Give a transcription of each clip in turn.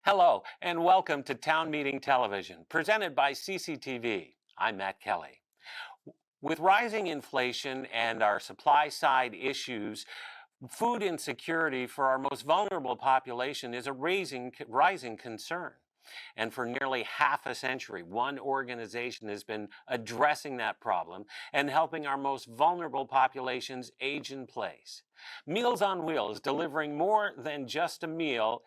Hello, and welcome to Town Meeting Television, presented by CCTV. I'm Matt Kelly. With rising inflation and our supply side issues, food insecurity for our most vulnerable population is a rising concern. And for nearly half a century, one organization has been addressing that problem and helping our most vulnerable populations age in place. Meals on Wheels, delivering more than just a meal,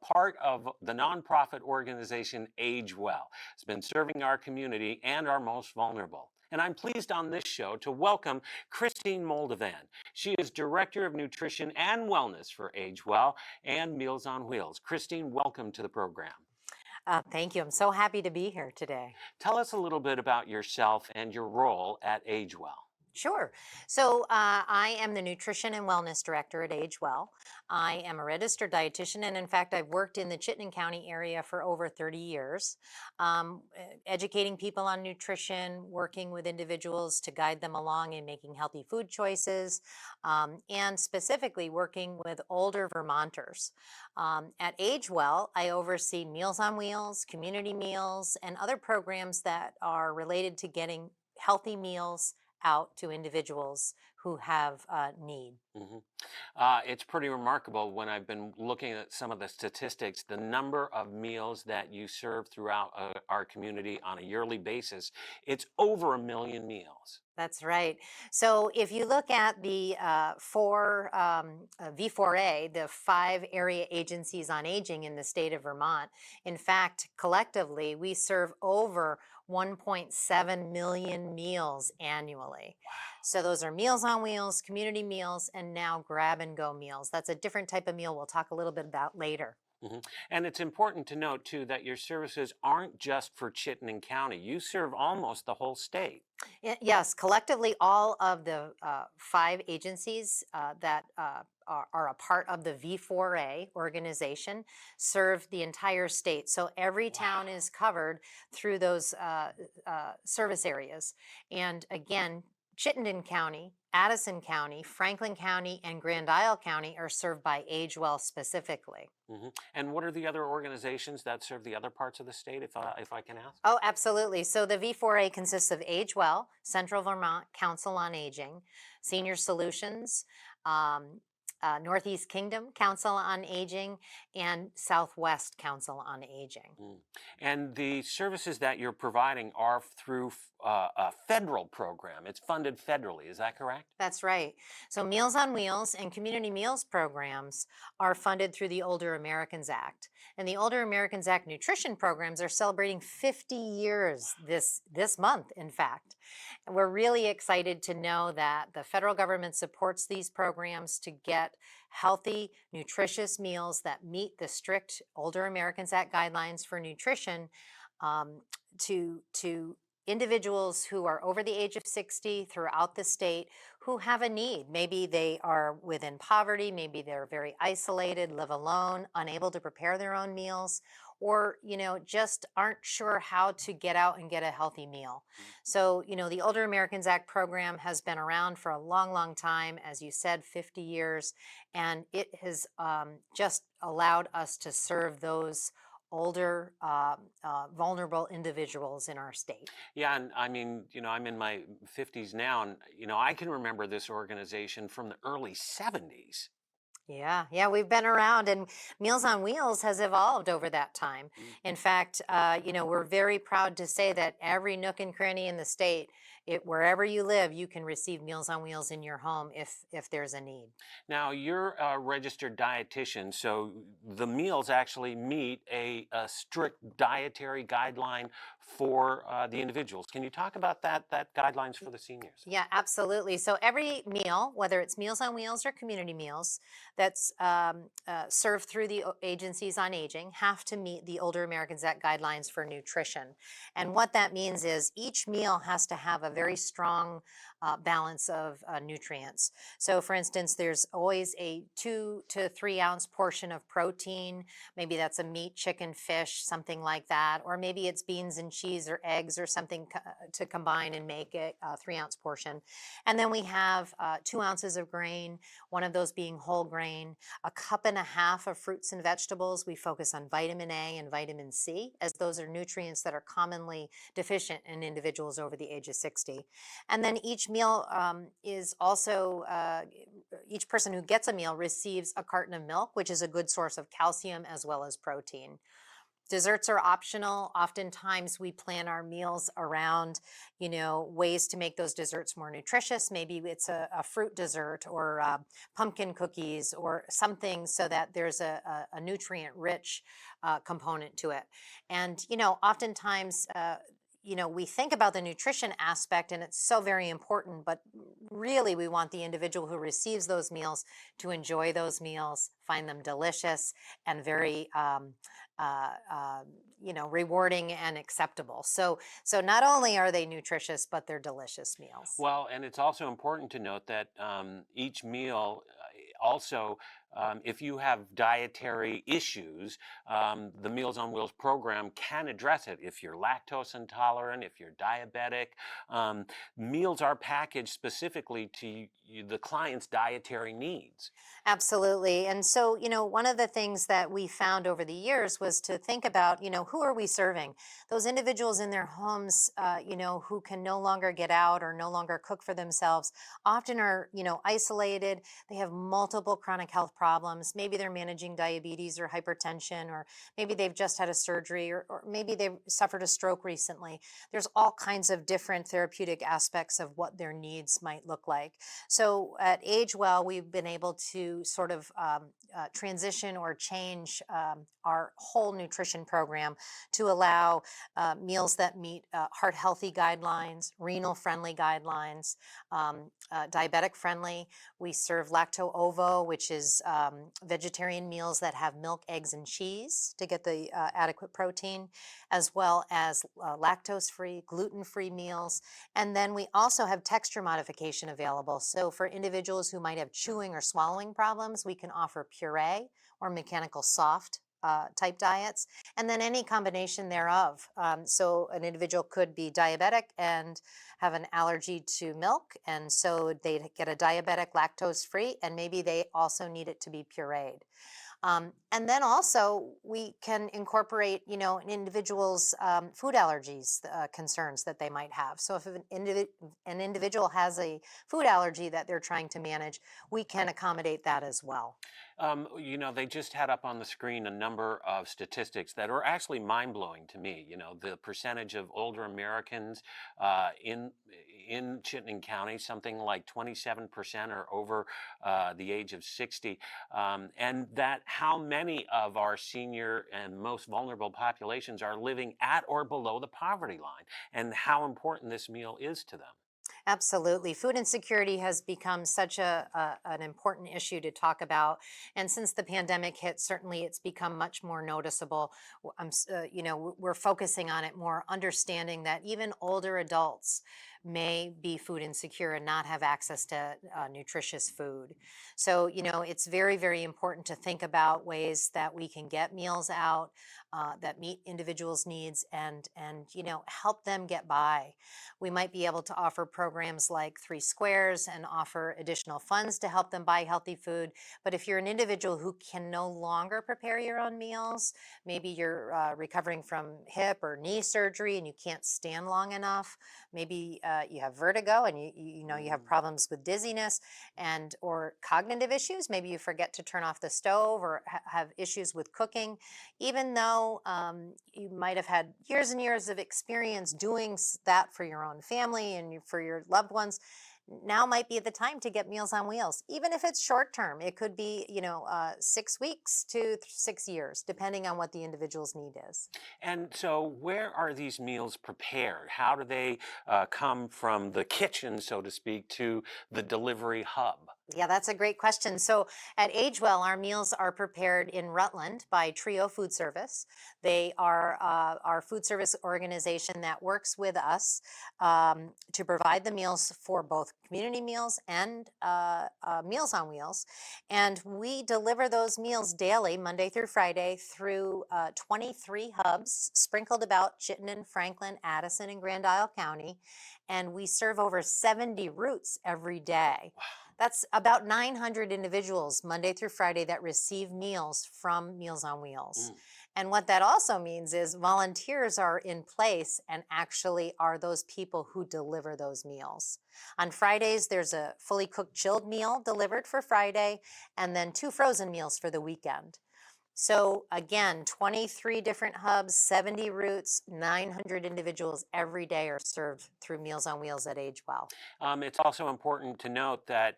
part of the nonprofit organization Age Well. It's been serving our community and our most vulnerable. And I'm pleased on this show to welcome Christine Moldovan. She is Director of Nutrition and Wellness for Age Well and Meals on Wheels. Christine, welcome to the program. Thank you. I'm so happy to be here today. Tell us a little bit about yourself and your role at Age Well. Sure. So I am the Nutrition and Wellness Director at Age Well. I am a registered dietitian, and in fact, I've worked in the Chittenden County area for over 30 years, educating people on nutrition, working with individuals to guide them along in making healthy food choices, and specifically working with older Vermonters. At Age Well, I oversee Meals on Wheels, community meals, and other programs that are related to getting healthy meals out to individuals who have need. It's pretty remarkable when I've been looking at some of the statistics, the number of meals that you serve throughout our community on a yearly basis. It's over 1 million meals. That's right. So if you look at the V4A, the 5 area agencies on aging in the state of Vermont, in fact, collectively, we serve over 1.7 million meals annually. Wow. So those are Meals on Wheels, community meals, and now grab and go meals. That's a different type of meal we'll talk a little bit about later. And it's important to note, too, that your services aren't just for Chittenden County. You serve almost the whole state. Yes, collectively, all of the 5 agencies that are a part of the V4A organization serve the entire state. So every town is covered through those service areas. And again, Chittenden County, Addison County, Franklin County, and Grand Isle County are served by Age Well specifically. And what are the other organizations that serve the other parts of the state, if I can ask? Oh, absolutely. So the V4A consists of Age Well, Central Vermont Council on Aging, Senior Solutions, Northeast Kingdom Council on Aging, and Southwest Council on Aging. And the services that you're providing are through a federal program. It's funded federally. Is that correct? That's right. So Meals on Wheels and community meals programs are funded through the Older Americans Act. And the Older Americans Act nutrition programs are celebrating 50 years this month, in fact. And we're really excited to know that the federal government supports these programs to get healthy, nutritious meals that meet the strict Older Americans Act guidelines for nutrition to individuals who are over the age of 60 throughout the state who have a need. Maybe they are within poverty, maybe they're very isolated, live alone, unable to prepare their own meals, or just aren't sure how to get out and get a healthy meal. So the Older Americans Act program has been around for a long time, as you said, 50 years, and it has just allowed us to serve those older, vulnerable individuals in our state. Yeah, and I mean, I'm in my 50s now, and I can remember this organization from the early 70s. Yeah, we've been around, and Meals on Wheels has evolved over that time. In fact, we're very proud to say that every nook and cranny in the state, wherever you live, you can receive Meals on Wheels in your home if there's a need. Now, you're a registered dietitian, so the meals actually meet a strict dietary guideline for the individuals. Can you talk about that guidelines for the seniors? Yeah, absolutely. So every meal, whether it's Meals on Wheels or community meals, that's served through the agencies on aging have to meet the Older Americans Act guidelines for nutrition. And what that means is each meal has to have a very strong balance of nutrients. So for instance, there's always a 2 to 3 ounce portion of protein. Maybe that's a meat, chicken, fish, something like that. Or maybe it's beans and cheese or eggs or something to combine and make it a 3 ounce portion. And then we have 2 ounces of grain, one of those being whole grain, a cup and a half of fruits and vegetables. We focus on vitamin A and vitamin C, as those are nutrients that are commonly deficient in individuals over the age of 60. And then each meal is also, each person who gets a meal receives a carton of milk, which is a good source of calcium as well as protein. Desserts are optional. Oftentimes we plan our meals around, ways to make those desserts more nutritious. Maybe it's a fruit dessert or pumpkin cookies or something so that there's a nutrient-rich component to it. And, oftentimes, we think about the nutrition aspect and it's so very important, but really we want the individual who receives those meals to enjoy those meals, find them delicious and very, rewarding and acceptable. So not only are they nutritious, but they're delicious meals. Well, and it's also important to note that each meal also, if you have dietary issues, the Meals on Wheels program can address it. If you're lactose intolerant, if you're diabetic, meals are packaged specifically to the client's dietary needs. Absolutely. And so, one of the things that we found over the years was to think about, who are we serving? Those individuals in their homes, who can no longer get out or no longer cook for themselves, often are, isolated. They have multiple chronic health problems. Maybe they're managing diabetes or hypertension, or maybe they've just had a surgery, or maybe they've suffered a stroke recently. There's all kinds of different therapeutic aspects of what their needs might look like. So at Age Well, we've been able to sort of transition or change our whole nutrition program to allow meals that meet heart healthy guidelines, renal friendly guidelines, diabetic friendly. We serve lacto ovo, which is vegetarian meals that have milk, eggs, and cheese to get the adequate protein, as well as lactose free, gluten free meals. And then we also have texture modification available. So for individuals who might have chewing or swallowing problems, we can offer puree or mechanical soft type diets, and then any combination thereof. So an individual could be diabetic and have an allergy to milk, and so they get a diabetic lactose free, and maybe they also need it to be pureed. And then also we can incorporate, an individual's food allergies concerns that they might have. So if an individual has a food allergy that they're trying to manage, we can accommodate that as well. They just had up on the screen a number of statistics that are actually mind-blowing to me. The percentage of older Americans in Chittenden County, something like 27% are over the age of 60, and that how many of our senior and most vulnerable populations are living at or below the poverty line, and how important this meal is to them. Absolutely. Food insecurity has become such an important issue to talk about. And since the pandemic hit, certainly it's become much more noticeable. We're focusing on it more, understanding that even older adults may be food insecure and not have access to nutritious food. So, it's very, very important to think about ways that we can get meals out that meet individuals' needs and help them get by. We might be able to offer programs like 3 Squares and offer additional funds to help them buy healthy food. But if you're an individual who can no longer prepare your own meals, maybe you're recovering from hip or knee surgery and you can't stand long enough, maybe you have vertigo and you have problems with dizziness and or cognitive issues, maybe you forget to turn off the stove or have issues with cooking, even though you might have had years and years of experience doing that for your own family and for your loved ones. Now might be the time to get Meals on Wheels, even if it's short term. It could be, 6 weeks to 6 years, depending on what the individual's need is. And so, where are these meals prepared? How do they come from the kitchen, so to speak, to the delivery hub? Yeah, that's a great question. So at Agewell, our meals are prepared in Rutland by Trio Food Service. They are our food service organization that works with us to provide the meals for both community meals and Meals on Wheels. And we deliver those meals daily, Monday through Friday, through 23 hubs sprinkled about Chittenden, Franklin, Addison, and Grand Isle County. And we serve over 70 routes every day. That's about 900 individuals Monday through Friday that receive meals from Meals on Wheels. Mm. And what that also means is volunteers are in place and actually are those people who deliver those meals. On Fridays, there's a fully cooked chilled meal delivered for Friday, and then 2 frozen meals for the weekend. So again, 23 different hubs, 70 routes, 900 individuals every day are served through Meals on Wheels at Agewell. It's also important to note that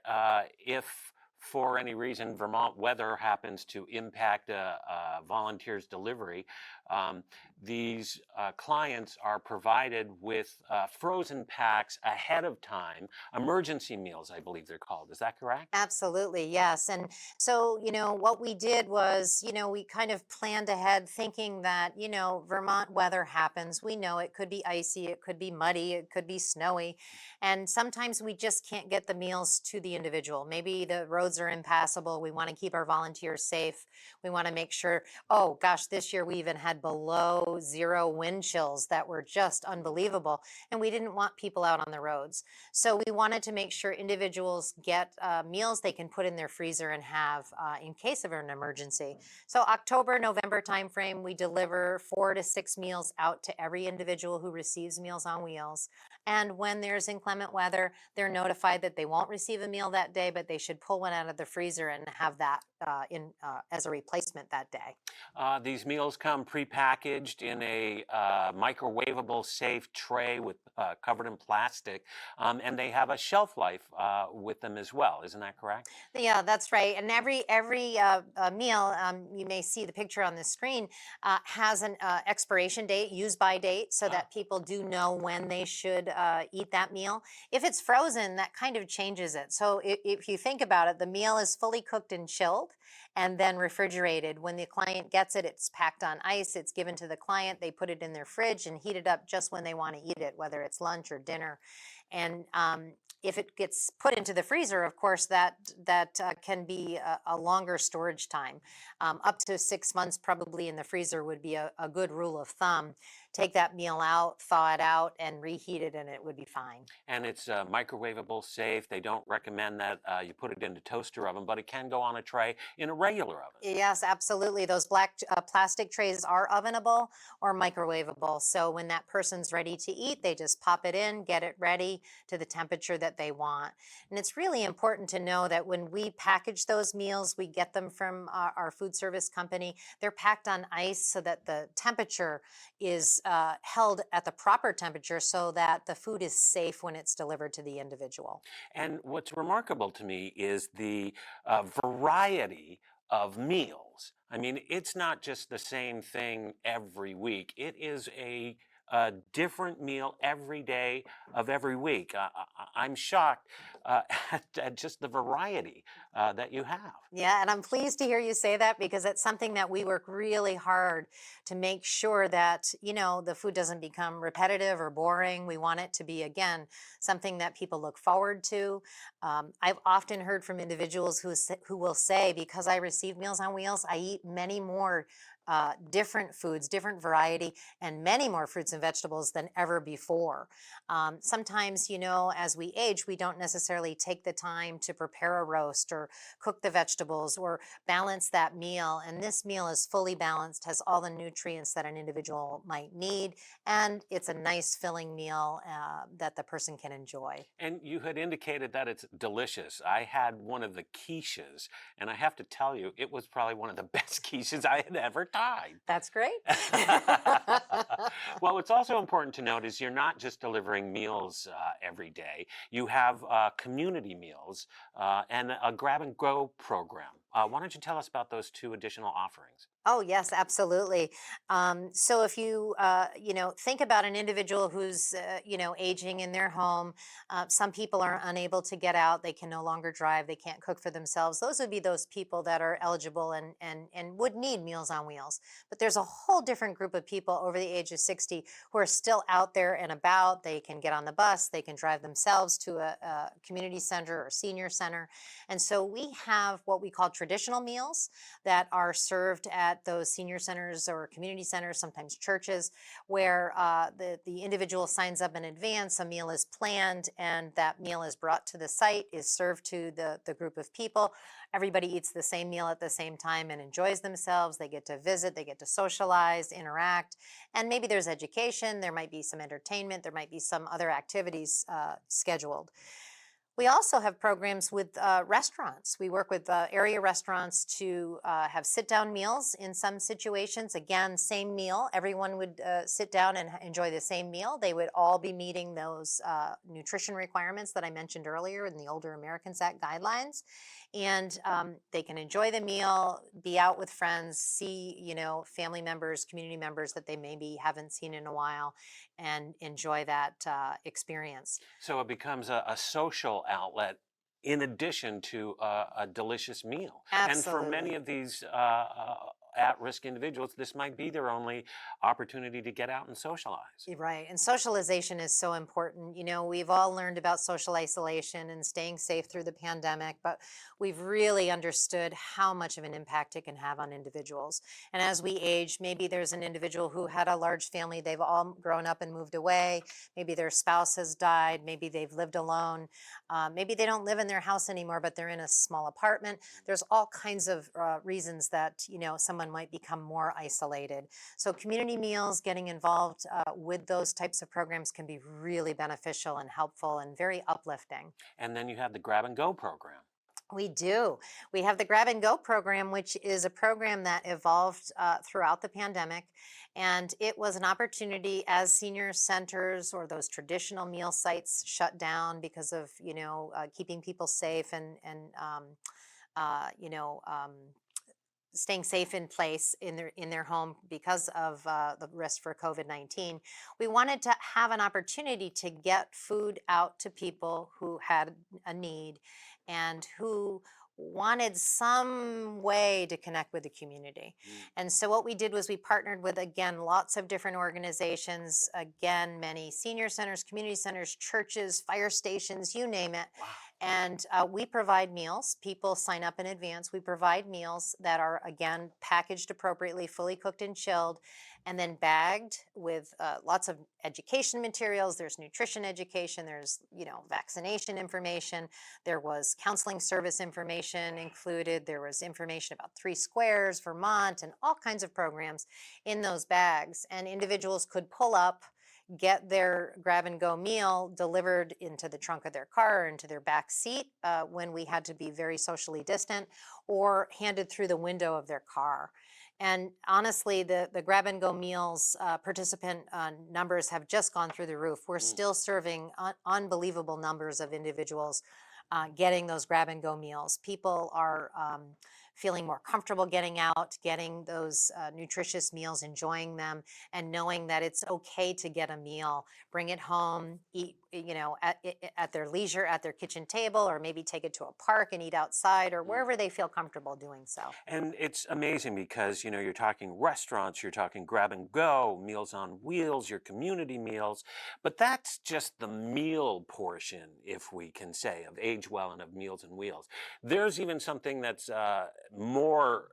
if for any reason Vermont weather happens to impact a volunteer's delivery, um, these clients are provided with frozen packs ahead of time, emergency meals, I believe they're called. Is that correct? Absolutely, yes. And so, what we did was, we kind of planned ahead thinking that, Vermont weather happens. We know it could be icy, it could be muddy, it could be snowy. And sometimes we just can't get the meals to the individual. Maybe the roads are impassable. We want to keep our volunteers safe. We want to make sure, oh gosh, this year we even had below zero wind chills that were just unbelievable. And we didn't want people out on the roads. So we wanted to make sure individuals get meals they can put in their freezer and have in case of an emergency. So October, November timeframe, we deliver 4 to 6 meals out to every individual who receives Meals on Wheels. And when there's inclement weather, they're notified that they won't receive a meal that day, but they should pull one out of the freezer and have that as a replacement that day. These meals come prepackaged in a microwavable safe tray with covered in plastic, and they have a shelf life with them as well. Isn't that correct? Yeah, that's right. And every meal, you may see the picture on the screen, has an expiration date, use by date, so Ah, that people do know when they should eat that meal. If it's frozen, that kind of changes it. So if you think about it, the meal is fully cooked and chilled and then refrigerated. When the client gets it, it's packed on ice, it's given to the client, they put it in their fridge and heat it up just when they want to eat it, whether it's lunch or dinner. And if it gets put into the freezer, of course, that can be a longer storage time. Up to 6 months, probably in the freezer, would be a good rule of thumb. Take that meal out, thaw it out, and reheat it, and it would be fine. and it's microwavable safe. They don't recommend that you put it in the toaster oven, but it can go on a tray in a regular oven. Yes, absolutely. Those black plastic trays are ovenable or microwavable. So when that person's ready to eat, they just pop it in, get it ready to the temperature that they want. And it's really important to know that when we package those meals, we get them from our food service company. They're packed on ice so that the temperature is held at the proper temperature so that the food is safe when it's delivered to the individual. And what's remarkable to me is the variety of meals. I mean, it's not just the same thing every week. It is a different meal every day of every week. I'm shocked at just the variety that you have. Yeah, and I'm pleased to hear you say that because it's something that we work really hard to make sure that, the food doesn't become repetitive or boring. We want it to be, again, something that people look forward to. I've often heard from individuals who will say, because I receive Meals on Wheels, I eat many more different foods, different variety, and many more fruits and vegetables than ever before. Sometimes, as we age, we don't necessarily take the time to prepare a roast or cook the vegetables or balance that meal. And this meal is fully balanced, has all the nutrients that an individual might need, and it's a nice filling meal that the person can enjoy. And you had indicated that it's delicious. I had one of the quiches, and I have to tell you, it was probably one of the best quiches I had ever tried. That's great. Well, what's also important to note is you're not just delivering meals every day. You have community meals and a grab and go program. Why don't you tell us about those two additional offerings? Oh yes, absolutely. So if you think about an individual who's aging in their home, some people are unable to get out. They can no longer drive. They can't cook for themselves. Those would be those people that are eligible and would need Meals on Wheels. But there's a whole different group of people over the age of 60 who are still out there and about. They can get on the bus. They can drive themselves to a community center or senior center. And so we have what we call traditional meals that are served at those senior centers or community centers, sometimes churches, where the individual signs up in advance, a meal is planned, and that meal is brought to the site, is served to the group of people. Everybody eats the same meal at the same time and enjoys themselves. They get to visit, they get to socialize, interact, and maybe there's education, there might be some entertainment, there might be some other activities scheduled. We also have programs with restaurants. We work with area restaurants to have sit down meals in some situations. Again, same meal. Everyone would sit down and enjoy the same meal. They would all be meeting those nutrition requirements that I mentioned earlier in the Older Americans Act guidelines. And they can enjoy the meal, be out with friends, see, family members, community members that they maybe haven't seen in a while, and enjoy that experience. So it becomes a social outlet in addition to a delicious meal. And for many Absolutely. of these at-risk individuals, this might be their only opportunity to get out and socialize. Right. And socialization is so important. We've all learned about social isolation and staying safe through the pandemic, but we've really understood how much of an impact it can have on individuals. And as we age, maybe there's an individual who had a large family, they've all grown up and moved away. Maybe their spouse has died. Maybe they've lived alone. Maybe they don't live in their house anymore, but they're in a small apartment. There's all kinds of reasons that, someone might become more isolated. So community meals, getting involved with those types of programs can be really beneficial and helpful and very uplifting. And then you have the grab and go program. We do. We have the Grab and Go program, which is a program that evolved throughout the pandemic. And it was an opportunity as senior centers or those traditional meal sites shut down because of, keeping people safe and uh, you know, um, staying safe in place in their home because of the risk for COVID-19. We wanted to have an opportunity to get food out to people who had a need and who wanted some way to connect with the community. And so what we did was we partnered with, again, lots of different organizations, again, many senior centers, community centers, churches, fire stations, you name it. Wow. And we provide meals. People sign up in advance. We provide meals that are, again, packaged appropriately, fully cooked and chilled, and then bagged with lots of education materials. There's nutrition education. There's, vaccination information. There was counseling service information included. There was information about Three Squares, Vermont, and all kinds of programs in those bags. And individuals could pull up, get their grab and go meal delivered into the trunk of their car or into their back seat when we had to be very socially distant, or handed through the window of their car. And honestly, the grab and go meals participant numbers have just gone through the roof. We're still serving unbelievable numbers of individuals getting those grab and go meals. People are feeling more comfortable getting out, getting those nutritious meals, enjoying them, and knowing that it's okay to get a meal, bring it home, eat, at their leisure, at their kitchen table, or maybe take it to a park and eat outside or wherever they feel comfortable doing so. And it's amazing because, you're talking restaurants, you're talking grab and go, Meals on Wheels, your community meals, but that's just the meal portion, if we can say, of Age Well and of Meals on Wheels. There's even something that's more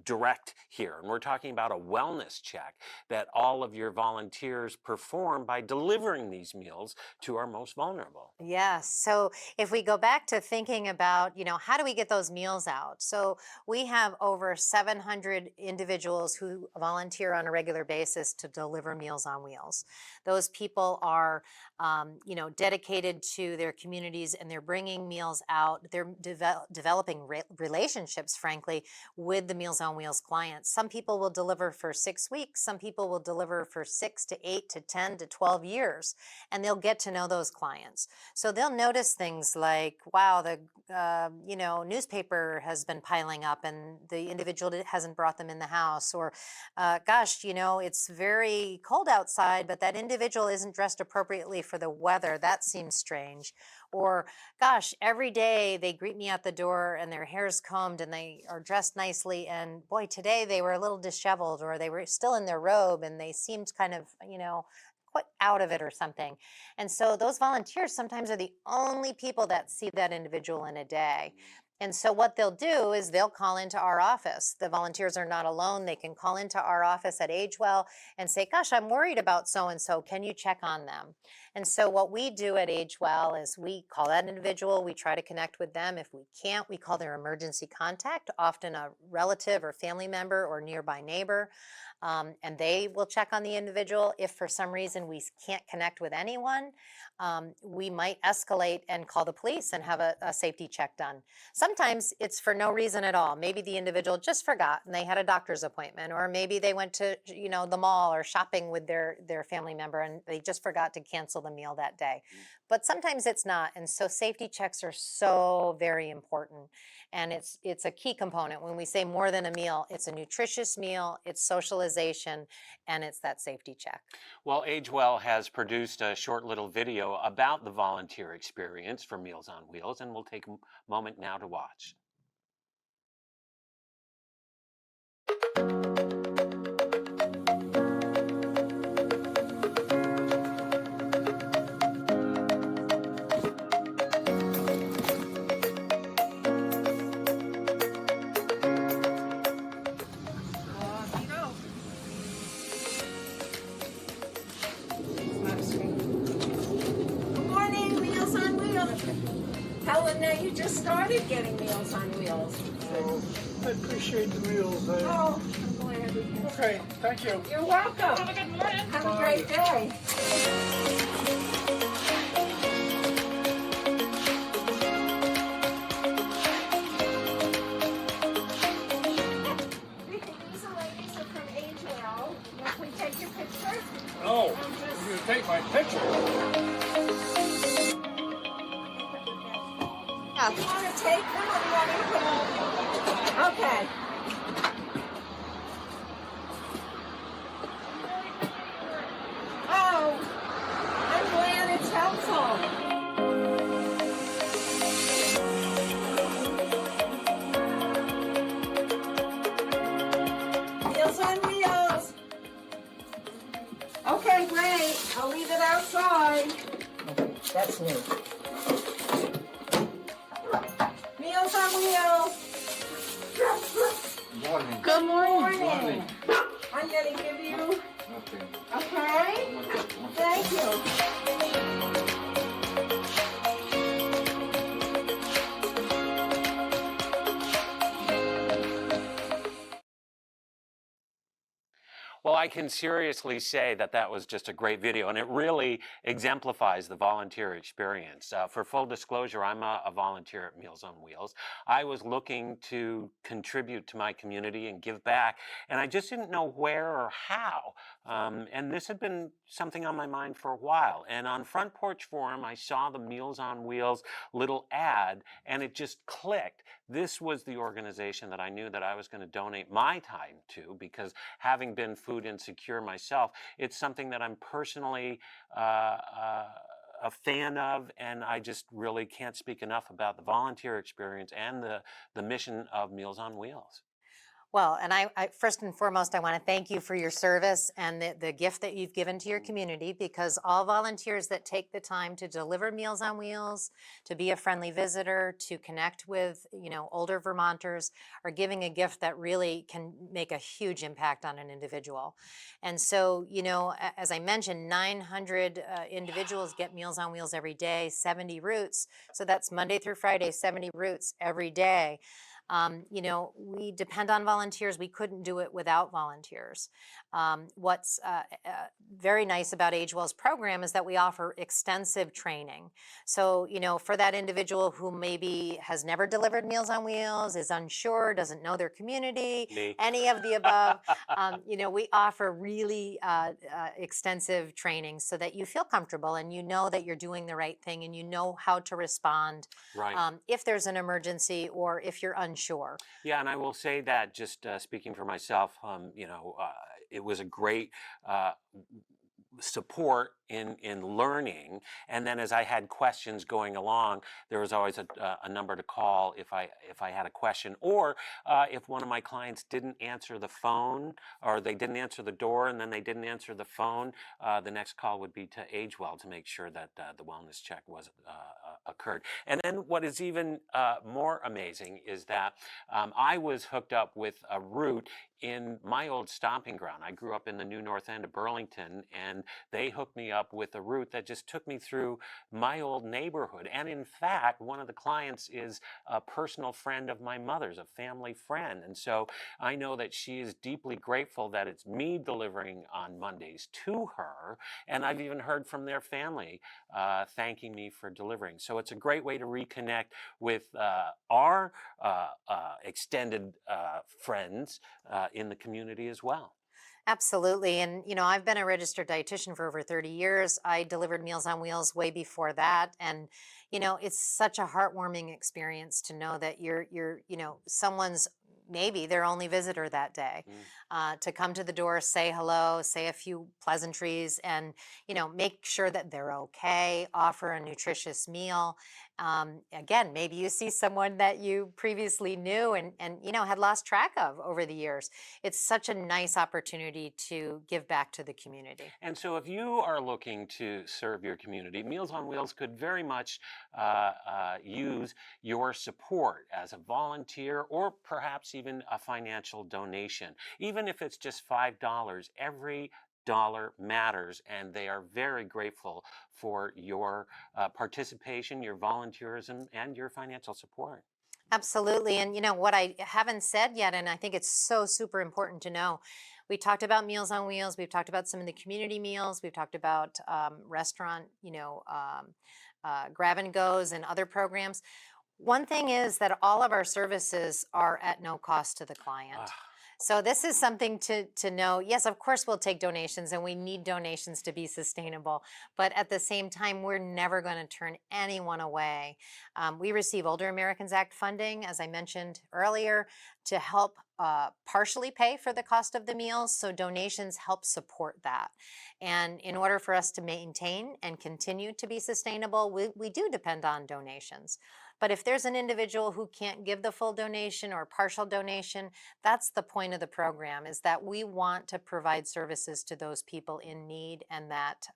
direct here. And we're talking about a wellness check that all of your volunteers perform by delivering these meals to our most vulnerable. Yes. So if we go back to thinking about, how do we get those meals out? So we have over 700 individuals who volunteer on a regular basis to deliver Meals on Wheels. Those people are, dedicated to their communities, and they're bringing meals out. They're developing relationships, frankly, with the Meals on Wheels clients. Some people will deliver for 6 weeks, some people will deliver for 6 to 8 to 10 to 12 years, and they'll get to know those clients. So they'll notice things like, wow, the newspaper has been piling up and the individual hasn't brought them in the house, or gosh, it's very cold outside, but that individual isn't dressed appropriately for the weather. That seems strange. Or, gosh, every day they greet me at the door and their hair's combed and they are dressed nicely. And boy, today they were a little disheveled, or they were still in their robe and they seemed kind of, quite out of it or something. And so those volunteers sometimes are the only people that see that individual in a day. And so what they'll do is they'll call into our office. The volunteers are not alone. They can call into our office at AgeWell and say, gosh, I'm worried about so-and-so. Can you check on them? And so what we do at AgeWell is we call that individual. We try to connect with them. If we can't, we call their emergency contact, often a relative or family member or nearby neighbor. And they will check on the individual. If for some reason we can't connect with anyone, we might escalate and call the police and have a safety check done. Sometimes it's for no reason at all. Maybe the individual just forgot and they had a doctor's appointment, or maybe they went to the mall or shopping with their family member and they just forgot to cancel the meal that day. But sometimes it's not, and so safety checks are so very important. And it's a key component. When we say more than a meal, it's a nutritious meal, it's socialization, and it's that safety check. Well, AgeWell has produced a short little video about the volunteer experience for Meals on Wheels, and we'll take a moment now to watch. Helen, now you just started getting Meals on Wheels. So I appreciate the meals. Oh, I'm glad. Okay, thank you. You're welcome. Have a good morning. Have a great day. These ladies are from AgeWell. If we take your picture. Oh, you're going to take my picture. Do you want to take them or do you want me to put them? Okay. Oh, I'm glad it's helpful. Meals on Wheels. Okay, great. I'll leave it outside. Okay, that's new. Meals on Wheels. Morning. Good morning. I'm going to give you, okay? Thank you. Well, I can seriously say that that was just a great video, and it really exemplifies the volunteer experience. For full disclosure, I'm a volunteer at Meals on Wheels. I was looking to contribute to my community and give back, and I just didn't know where or how. And this had been something on my mind for a while. And on Front Porch Forum, I saw the Meals on Wheels little ad, and it just clicked. This was the organization that I knew that I was going to donate my time to, because having been food insecure myself, it's something that I'm personally a fan of, and I just really can't speak enough about the volunteer experience and the mission of Meals on Wheels. Well, and I first and foremost, I want to thank you for your service and the gift that you've given to your community, because all volunteers that take the time to deliver Meals on Wheels, to be a friendly visitor, to connect with, older Vermonters, are giving a gift that really can make a huge impact on an individual. And so, as I mentioned, 900 individuals get Meals on Wheels every day, 70 routes. So that's Monday through Friday, 70 routes every day. You know, we depend on volunteers. We couldn't do it without volunteers. What's very nice about AgeWell's program is that we offer extensive training. So, you know, for that individual who maybe has never delivered Meals on Wheels, is unsure, doesn't know their community, Me. any of the above, you know, we offer really extensive training so that you feel comfortable and you know that you're doing the right thing and you know how to respond Right. if there's an emergency or if you're unsure. Yeah, and I will say that just speaking for myself, you know, it was a great support in learning, and then as I had questions going along, there was always a number to call if I had a question, or if one of my clients didn't answer the phone, or they didn't answer the door and then they didn't answer the phone, the next call would be to AgeWell to make sure that the wellness check was occurred. And then what is even more amazing is that I was hooked up with a route in my old stomping ground. I grew up in the New North End of Burlington, and they hooked me up with a route that just took me through my old neighborhood. And in fact, one of the clients is a personal friend of my mother's, a family friend. And so I know that she is deeply grateful that it's me delivering on Mondays to her. And I've even heard from their family thanking me for delivering. So it's a great way to reconnect with our extended friends in the community as well. Absolutely. And, you know, I've been a registered dietitian for over 30 years. I delivered Meals on Wheels way before that. And, you know, it's such a heartwarming experience to know that you know, someone's maybe their only visitor that day, to come to the door, say hello, say a few pleasantries, and, you know, make sure that they're okay, offer a nutritious meal. Again, maybe you see someone that you previously knew and, you know, had lost track of over the years. It's such a nice opportunity to give back to the community. And so if you are looking to serve your community, Meals on Wheels could very much use your support as a volunteer or perhaps even a financial donation. Even if it's just $5, every dollar matters, and they are very grateful for your participation, your volunteerism, and your financial support. Absolutely. And you know what I haven't said yet, and I think it's so super important to know. We talked about Meals on Wheels. We've talked about some of the community meals. We've talked about restaurant, you know, grab and goes and other programs. One thing is that all of our services are at no cost to the client. Ah, So this is something to know. Yes, of course we'll take donations and we need donations to be sustainable. But at the same time, we're never going to turn anyone away. We receive Older Americans Act funding, as I mentioned earlier, to help partially pay for the cost of the meals. So donations help support that. And in order for us to maintain and continue to be sustainable, we do depend on donations. But if there's an individual who can't give the full donation or partial donation, that's the point of the program, is that we want to provide services to those people in need and that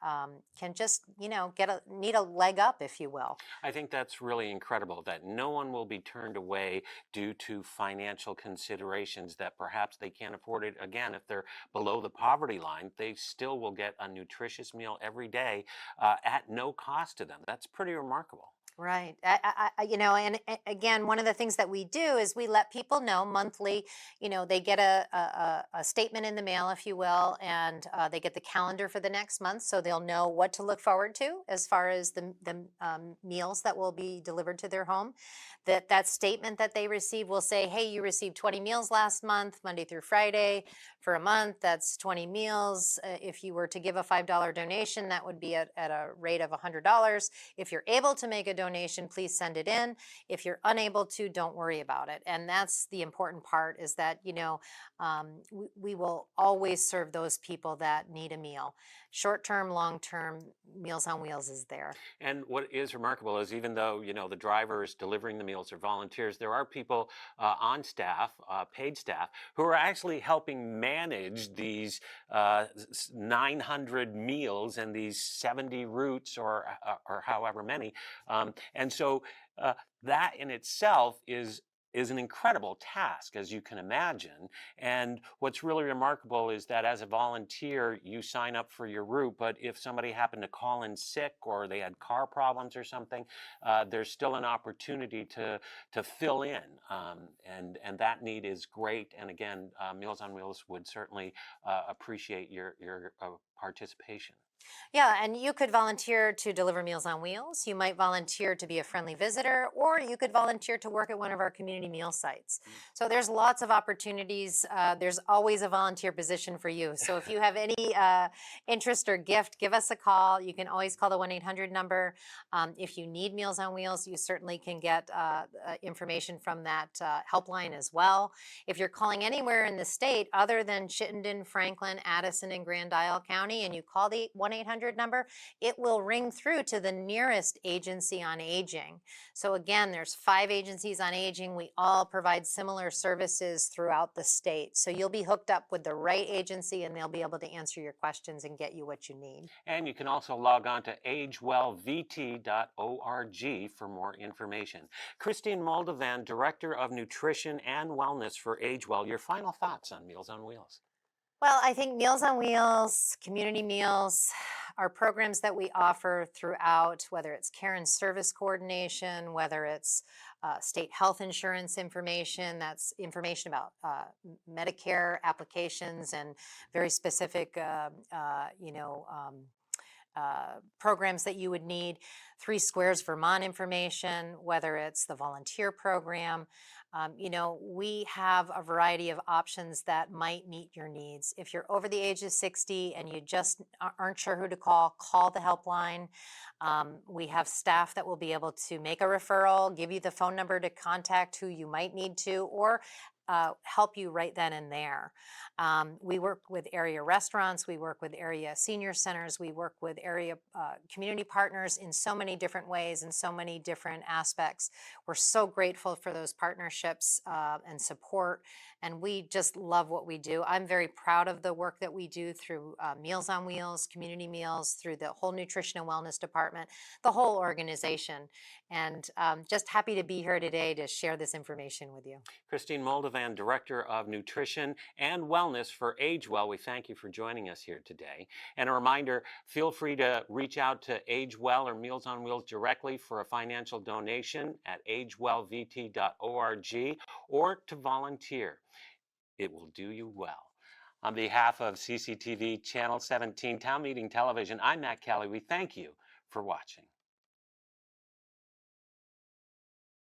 can just, you know, need a leg up, if you will. I think that's really incredible that no one will be turned away due to financial considerations that perhaps they can't afford it. Again, if they're below the poverty line, they still will get a nutritious meal every day at no cost to them. That's pretty remarkable. Right. You know, and again, one of the things that we do is we let people know monthly, you know, they get a statement in the mail, if you will, and they get the calendar for the next month. So they'll know what to look forward to as far as the meals that will be delivered to their home. That statement that they receive will say, hey, you received 20 meals last month, Monday through Friday. For a month, that's 20 meals. If you were to give a $5 donation, that would be at a rate of $100. If you're able to make a donation, please send it in. If you're unable to, don't worry about it. And that's the important part, is that, you know, we will always serve those people that need a meal. Short-term, long-term, Meals on Wheels is there. And what is remarkable is even though, you know, the drivers delivering the meals are volunteers, there are people on staff, paid staff, who are actually helping manage these 900 meals and these 70 routes or however many. And so that in itself is is an incredible task, as you can imagine. And what's really remarkable is that as a volunteer, you sign up for your route, but if somebody happened to call in sick or they had car problems or something, there's still an opportunity to fill in. And that need is great. And again, Meals on Wheels would certainly appreciate your participation. Yeah, and you could volunteer to deliver Meals on Wheels. You might volunteer to be a friendly visitor, or you could volunteer to work at one of our community meal sites. So there's lots of opportunities. There's always a volunteer position for you. So if you have any interest or gift, give us a call. You can always call the 1-800 number. If you need Meals on Wheels, you certainly can get information from that helpline as well. If you're calling anywhere in the state other than Chittenden, Franklin, Addison, and Grand Isle County, and you call the 1-800 number, it will ring through to the nearest agency on aging. So again, there's 5 agencies on aging. We all provide similar services throughout the state. So you'll be hooked up with the right agency and they'll be able to answer your questions and get you what you need. And you can also log on to agewellvt.org for more information. Christine Moldovan, Director of Nutrition and Wellness for AgeWell, your final thoughts on Meals on Wheels? Well, I think Meals on Wheels, community meals, are programs that we offer throughout, whether it's care and service coordination, whether it's state health insurance information, that's information about Medicare applications and very specific, programs that you would need. 3 Squares Vermont information, whether it's the volunteer program. We have a variety of options that might meet your needs. If you're over the age of 60 and you just aren't sure who to call the helpline. We have staff that will be able to make a referral, give you the phone number to contact who you might need to, or help you right then and there. We work with area restaurants, we work with area senior centers, we work with area community partners in so many different ways and so many different aspects. We're so grateful for those partnerships and support, and we just love what we do. I'm very proud of the work that we do through Meals on Wheels, community meals, through the whole Nutrition and Wellness Department, the whole organization, and just happy to be here today to share this information with you. Christine Moldovan, Director of Nutrition and Wellness for AgeWell, we thank you for joining us here today. And a reminder, feel free to reach out to AgeWell or Meals on Wheels directly for a financial donation at agewellvt.org or to volunteer. It will do you well. On behalf of CCTV Channel 17 Town Meeting Television, I'm Matt Kelly. We thank you for watching.